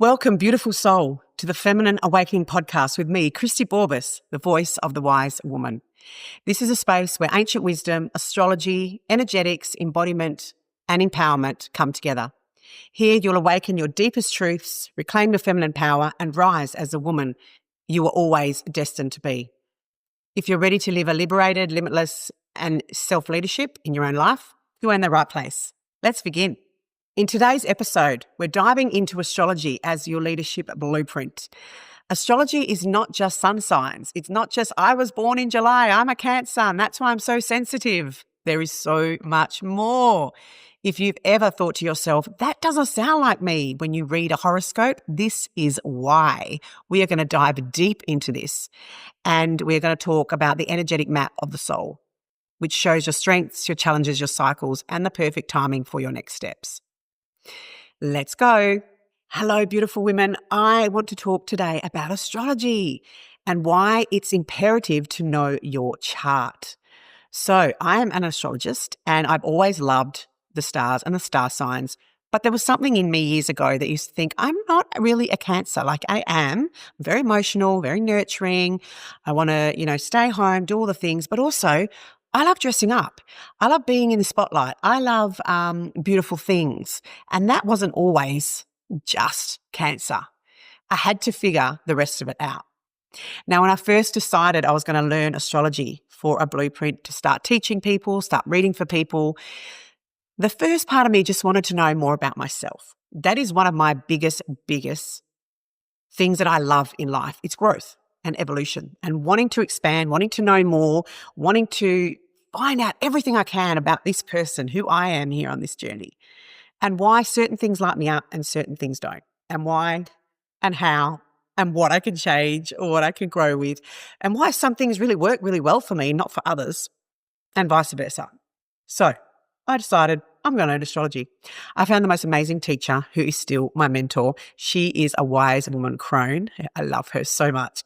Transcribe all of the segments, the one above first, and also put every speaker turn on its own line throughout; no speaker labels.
Welcome, beautiful soul, to the Feminine Awakening podcast with me, Christy Borbis, the voice of the wise woman. This is a space where ancient wisdom, astrology, energetics, embodiment, and empowerment come together. Here you'll awaken your deepest truths, reclaim your feminine power, and rise as the woman you were always destined to be. If you're ready to live a liberated, limitless, and self-leadership in your own life, you're in the right place. Let's begin. In today's episode, we're diving into astrology as your leadership blueprint. Astrology is not just sun signs. It's not just, I was born in July, I'm a Cancer, and that's why I'm so sensitive. There is so much more. If you've ever thought to yourself, that doesn't sound like me when you read a horoscope, this is why. We are going to dive deep into this, and we're going to talk about the energetic map of the soul, which shows your strengths, your challenges, your cycles, and the perfect timing for your next steps. Let's go. Hello, beautiful women. I want to talk today about astrology and why it's imperative to know your chart. So I am an astrologist and I've always loved the stars and the star signs, but there was something in me years ago that used to think, I'm not really a Cancer. Like I am. I'm very emotional, very nurturing. I want to, stay home, do all the things, but also I love dressing up. I love being in the spotlight. I love beautiful things. And that wasn't always just Cancer. I had to figure the rest of it out. Now, when I first decided I was going to learn astrology for a blueprint to start teaching people, start reading for people, the first part of me just wanted to know more about myself. That is one of my biggest things that I love in life. It's growth and evolution and wanting to expand, wanting to know more, wanting to find out everything I can about this person, who I am here on this journey, and why certain things light me up and certain things don't, and why and how and what I can change or what I can grow with, and why some things really work really well for me, not for others, and vice versa. So I decided I'm going to learn astrology. I found the most amazing teacher who is still my mentor. She is a wise woman crone. I love her so much.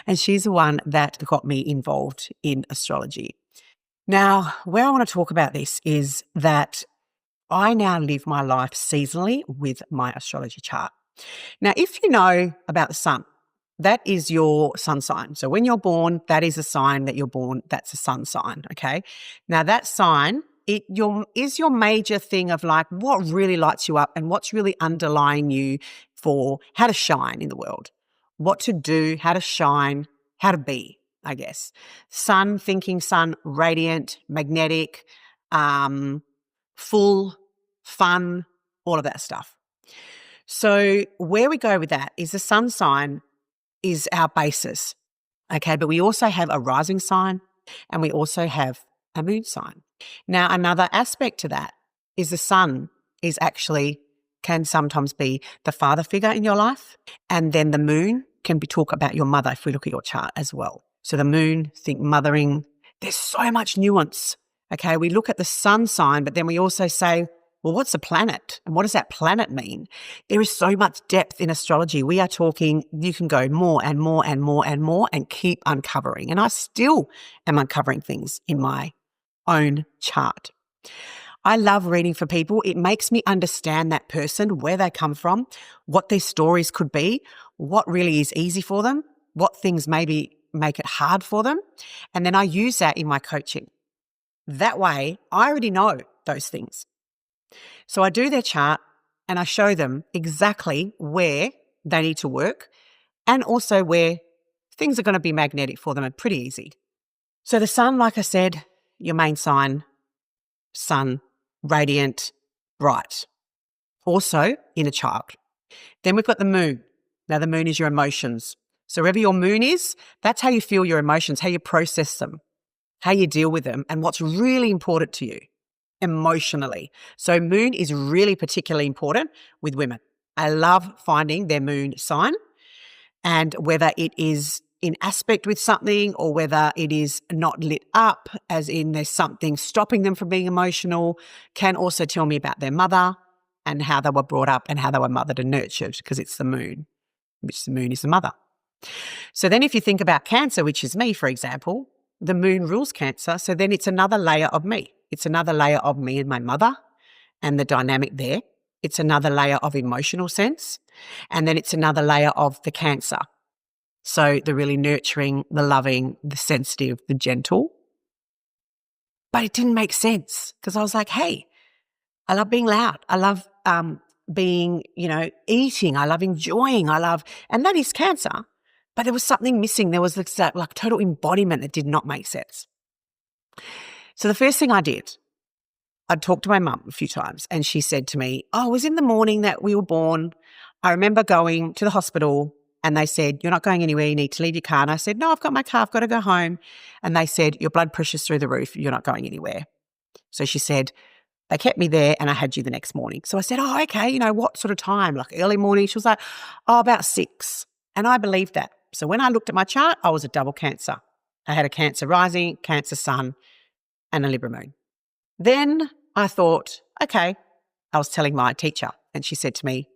And she's the one that got me involved in astrology. Now, where I want to talk about this is that I now live my life seasonally with my astrology chart. Now, if you know about the sun, that is your sun sign. So when you're born, that is a sign that you're born. That's a sun sign, okay? Now, that sign is your major thing of like what really lights you up and what's really underlying you for how to shine in the world, what to do, how to shine, how to be, I guess. Sun, thinking sun, radiant, magnetic, full, fun, all of that stuff. So where we go with that is the sun sign is our basis, okay? But we also have a rising sign and we also have a moon sign. Now, another aspect to that is the sun can sometimes be the father figure in your life. And then the moon can be talk about your mother if we look at your chart as well. So the moon, think mothering. There's so much nuance. Okay, we look at the sun sign, but then we also say, well, what's a planet? And what does that planet mean? There is so much depth in astrology. We are talking, you can go more and more and more and more and keep uncovering. And I still am uncovering things in my own chart. I love reading for people. It makes me understand that person, where they come from, what their stories could be, what really is easy for them, what things maybe make it hard for them. And then I use that in my coaching. That way, I already know those things. So I do their chart and I show them exactly where they need to work and also where things are going to be magnetic for them and pretty easy. So the sun, like I said, your main sign, sun, radiant, bright. Also in a chart. Then we've got the moon. Now the moon is your emotions. So wherever your moon is, that's how you feel your emotions, how you process them, how you deal with them, and what's really important to you emotionally. So moon is really particularly important with women. I love finding their moon sign and whether it is in aspect with something or whether it is not lit up, as in there's something stopping them from being emotional, can also tell me about their mother and how they were brought up and how they were mothered and nurtured, because it's the moon, which the moon is the mother. So then if you think about Cancer, which is me, for example, the moon rules Cancer. So then it's another layer of me. It's another layer of me and my mother and the dynamic there. it's another layer of emotional sense, and then it's another layer of the Cancer. So the really nurturing, the loving, the sensitive, the gentle. But it didn't make sense because I was like, hey, I love being loud. I love being, eating. I love enjoying. And that is Cancer. But there was something missing. There was this like total embodiment that did not make sense. So the first thing I did, I'd talked to my mum a few times and she said to me, it was in the morning that we were born. I remember going to the hospital and they said, you're not going anywhere, you need to leave your car. And I said, no, I've got my car, I've got to go home. And they said, your blood pressure's through the roof, you're not going anywhere. So she said, they kept me there and I had you the next morning. So I said, okay, what sort of time? Like early morning? She was like, about 6. And I believed that. So when I looked at my chart, I was a double Cancer. I had a Cancer rising, Cancer sun, and a Libra moon. Then I thought, okay, I was telling my teacher and she said to me,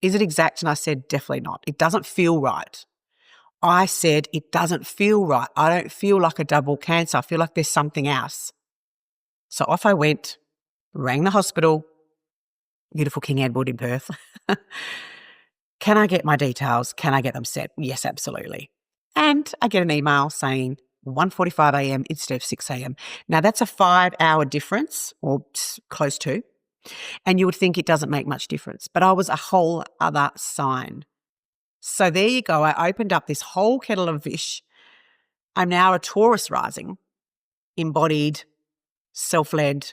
is it exact? And I said, definitely not. It doesn't feel right. I said, it doesn't feel right. I don't feel like a double Cancer. I feel like there's something else. So off I went, rang the hospital, beautiful King Edward in Perth. Can I get my details? Can I get them set? Yes, absolutely. And I get an email saying 1:45 a.m. instead of 6 a.m. Now that's a 5-hour difference or close to. And you would think it doesn't make much difference, but I was a whole other sign. So there you go. I opened up this whole kettle of fish. I'm now a Taurus rising, embodied, self-led,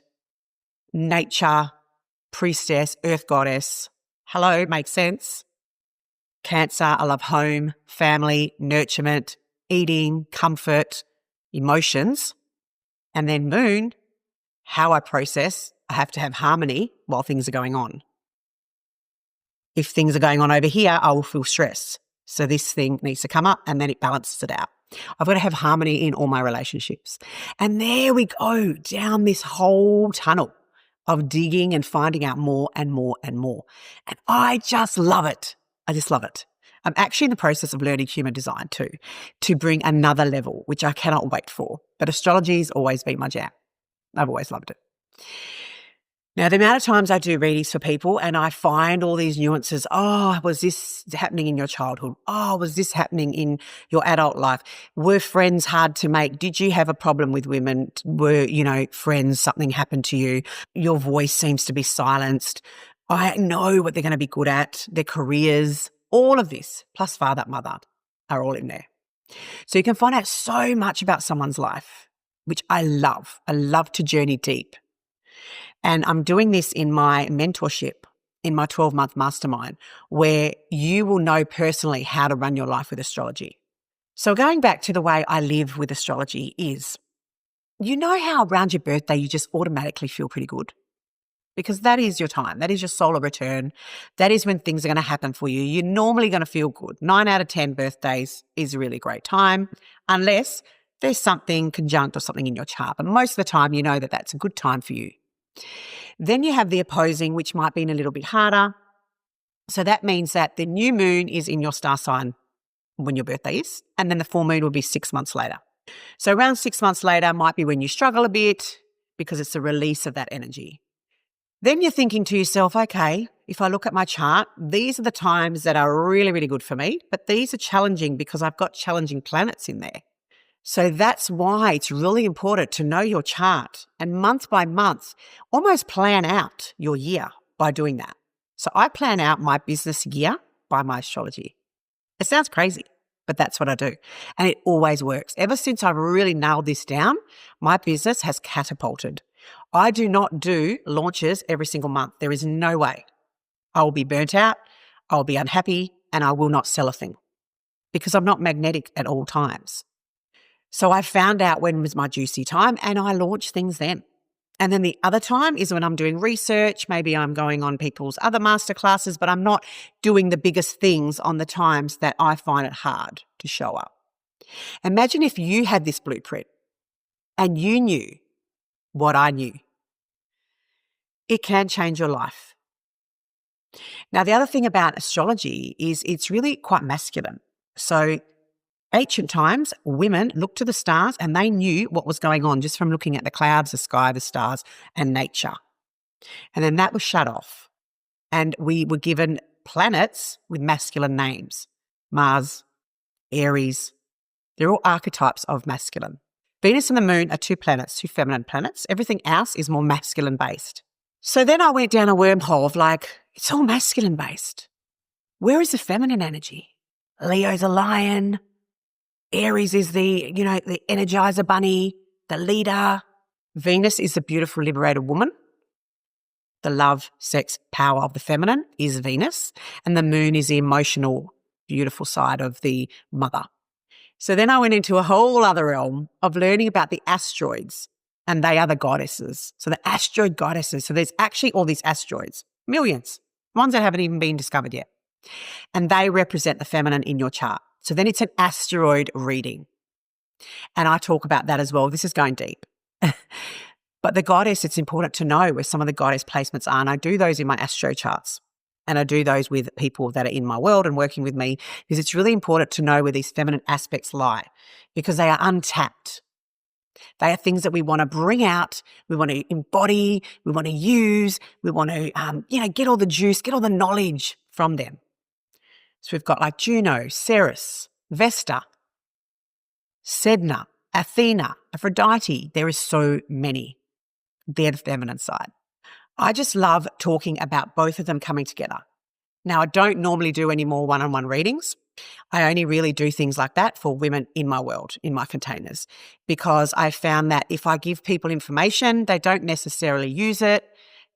nature, priestess, earth goddess. Hello, makes sense. Cancer, I love home, family, nurturement, eating, comfort, emotions. And then moon, how I process. I have to have harmony while things are going on. If things are going on over here, I will feel stress. So this thing needs to come up and then it balances it out. I've got to have harmony in all my relationships. And there we go down this whole tunnel of digging and finding out more and more and more. And I just love it. I just love it. I'm actually in the process of learning human design too, to bring another level, which I cannot wait for. But astrology's always been my jam. I've always loved it. Now, the amount of times I do readings for people and I find all these nuances, was this happening in your childhood? Was this happening in your adult life? Were friends hard to make? Did you have a problem with women? Were, friends, something happened to you? Your voice seems to be silenced. I know what they're going to be good at, their careers, all of this, plus father, mother, are all in there. So you can find out so much about someone's life, which I love. I love to journey deep. And I'm doing this in my mentorship, in my 12-month mastermind, where you will know personally how to run your life with astrology. So going back to the way I live with astrology is, how around your birthday you just automatically feel pretty good? Because that is your time. That is your solar return. That is when things are going to happen for you. You're normally going to feel good. 9 out of 10 birthdays is a really great time, unless there's something conjunct or something in your chart. But most of the time, you know that that's a good time for you. Then you have the opposing, which might be a little bit harder. So that means that the new moon is in your star sign when your birthday is, and then the full moon will be 6 months later. So around 6 months later might be when you struggle a bit because it's the release of that energy. Then you're thinking to yourself, okay, if I look at my chart, these are the times that are really, really good for me, but these are challenging because I've got challenging planets in there. So that's why it's really important to know your chart and month by month, almost plan out your year by doing that. So I plan out my business year by my astrology. It sounds crazy, but that's what I do. And it always works. Ever since I've really nailed this down, my business has catapulted. I do not do launches every single month. There is no way. I will be burnt out, I'll be unhappy, and I will not sell a thing because I'm not magnetic at all times. So I found out when was my juicy time and I launch things then. And then the other time is when I'm doing research. Maybe I'm going on people's other masterclasses, but I'm not doing the biggest things on the times that I find it hard to show up. Imagine if you had this blueprint and you knew what I knew. It can change your life. Now, the other thing about astrology is it's really quite masculine. So ancient times, women looked to the stars and they knew what was going on just from looking at the clouds, the sky, the stars, and nature. And then that was shut off. And we were given planets with masculine names. Mars, Aries, they're all archetypes of masculine. Venus and the moon are two planets, two feminine planets. Everything else is more masculine based. So then I went down a wormhole of like, it's all masculine based. Where is the feminine energy? Leo's a lion. Aries is the energizer bunny, the leader. Venus is the beautiful liberated woman. The love, sex, power of the feminine is Venus. And the moon is the emotional, beautiful side of the mother. So then I went into a whole other realm of learning about the asteroids, and they are the goddesses. So the asteroid goddesses. So there's actually all these asteroids, millions, ones that haven't even been discovered yet. And they represent the feminine in your chart. So then it's an asteroid reading. And I talk about that as well. This is going deep. But the goddess, it's important to know where some of the goddess placements are. And I do those in my astro charts. And I do those with people that are in my world and working with me, because it's really important to know where these feminine aspects lie, because they are untapped. They are things that we want to bring out, we want to embody, we want to use, we want to, get all the juice, get all the knowledge from them. So we've got like Juno, Ceres, Vesta, Sedna, Athena, Aphrodite. There is so many. They're the feminine side. I just love talking about both of them coming together. Now, I don't normally do any more one-on-one readings. I only really do things like that for women in my world, in my containers, because I found that if I give people information, they don't necessarily use it,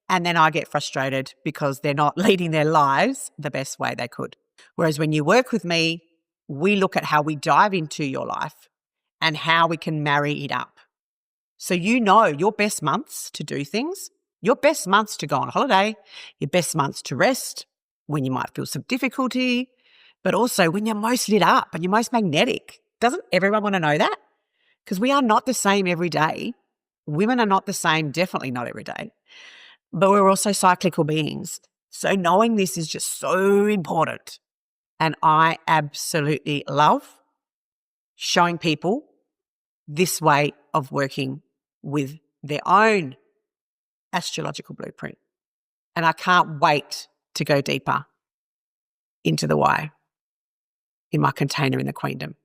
and then I get frustrated because they're not leading their lives the best way they could. Whereas when you work with me, we look at how we dive into your life and how we can marry it up. So you know your best months to do things, your best months to go on holiday, your best months to rest, when you might feel some difficulty, but also when you're most lit up and you're most magnetic. Doesn't everyone want to know that? Because we are not the same every day. Women are not the same, definitely not every day. But we're also cyclical beings. So knowing this is just so important. And I absolutely love showing people this way of working with their own astrological blueprint. And I can't wait to go deeper into the why in my container in the Queendom.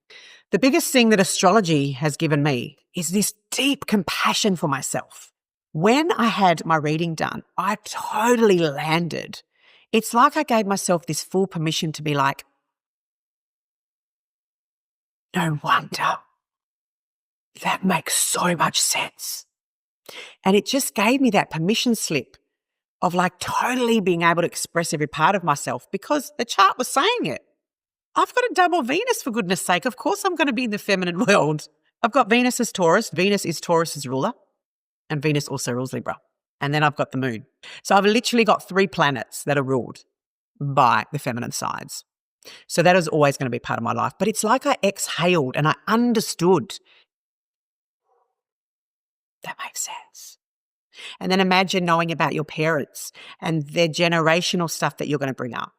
The biggest thing that astrology has given me is this deep compassion for myself. When I had my reading done, I totally landed. It's like I gave myself this full permission to be like, no wonder. That makes so much sense. And it just gave me that permission slip of like totally being able to express every part of myself, because the chart was saying it. I've got a double Venus, for goodness sake. Of course I'm going to be in the feminine world. I've got Venus as Taurus. Venus is Taurus's ruler, and Venus also rules Libra. And then I've got the moon. So I've literally got 3 planets that are ruled by the feminine sides. So that is always going to be part of my life. But it's like I exhaled and I understood. That makes sense. And then imagine knowing about your parents and their generational stuff that you're going to bring up,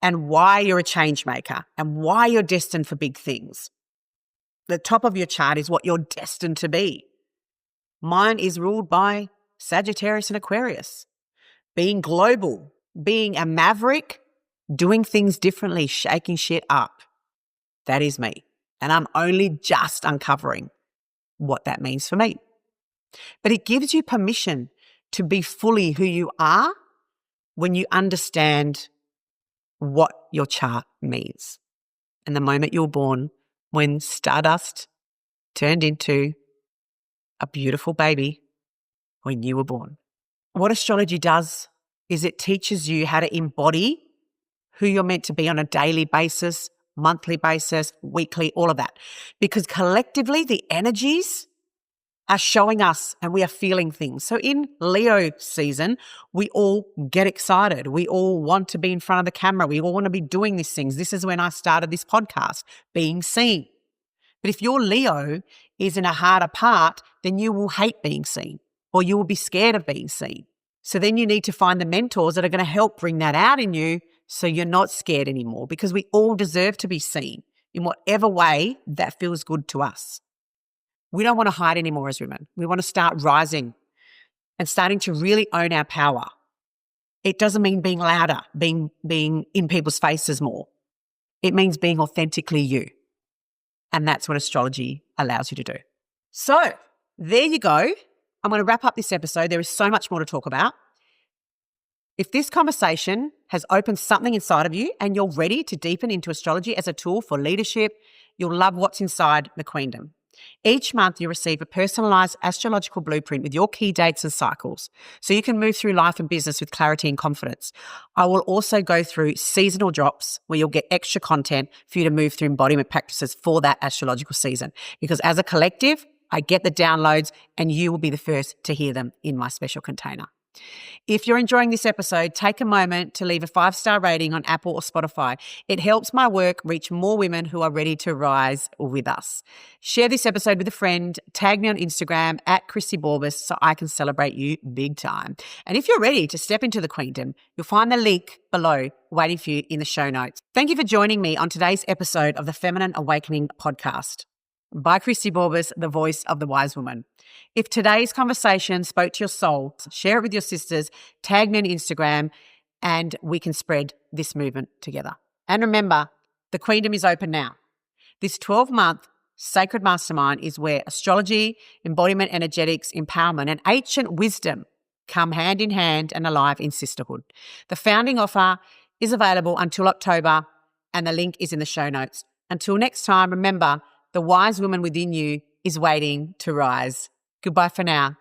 and why you're a change maker and why you're destined for big things. The top of your chart is what you're destined to be. Mine is ruled by Sagittarius and Aquarius. Being global, being a maverick, doing things differently, shaking shit up. That is me. And I'm only just uncovering what that means for me. But it gives you permission to be fully who you are when you understand what your chart means. And the moment you were born, when stardust turned into a beautiful baby, when you were born. What astrology does is it teaches you how to embody who you're meant to be on a daily basis, monthly basis, weekly, all of that. Because collectively, the energies are showing us and we are feeling things. So in Leo season, we all get excited. We all want to be in front of the camera. We all want to be doing these things. This is when I started this podcast, being seen. But if your Leo is in a harder part, then you will hate being seen, or you will be scared of being seen. So then you need to find the mentors that are going to help bring that out in you so you're not scared anymore, because we all deserve to be seen in whatever way that feels good to us. We don't want to hide anymore as women. We want to start rising and starting to really own our power. It doesn't mean being louder, being in people's faces more. It means being authentically you. And that's what astrology allows you to do. So there you go. I'm going to wrap up this episode. There is so much more to talk about. If this conversation has opened something inside of you and you're ready to deepen into astrology as a tool for leadership, you'll love what's inside the Queendom. Each month you receive a personalised astrological blueprint with your key dates and cycles, so you can move through life and business with clarity and confidence. I will also go through seasonal drops where you'll get extra content for you to move through embodiment practices for that astrological season, because as a collective, I get the downloads and you will be the first to hear them in my special container. If you're enjoying this episode, take a moment to leave a 5-star rating on Apple or Spotify. It helps my work reach more women who are ready to rise with us. Share this episode with a friend. Tag me on Instagram @ChristyBorbis so I can celebrate you big time. And if you're ready to step into the Queendom, you'll find the link below waiting for you in the show notes. Thank you for joining me on today's episode of the Feminine Awakening podcast by Christy Borbis, the voice of the wise woman. If today's conversation spoke to your soul, share it with your sisters, tag me on Instagram, and we can spread this movement together. And remember, the Queendom is open now. This 12-month sacred mastermind is where astrology, embodiment, energetics, empowerment, and ancient wisdom come hand in hand and alive in Sisterhood. The founding offer is available until October, and the link is in the show notes. Until next time, remember, the wise woman within you is waiting to rise. Goodbye for now.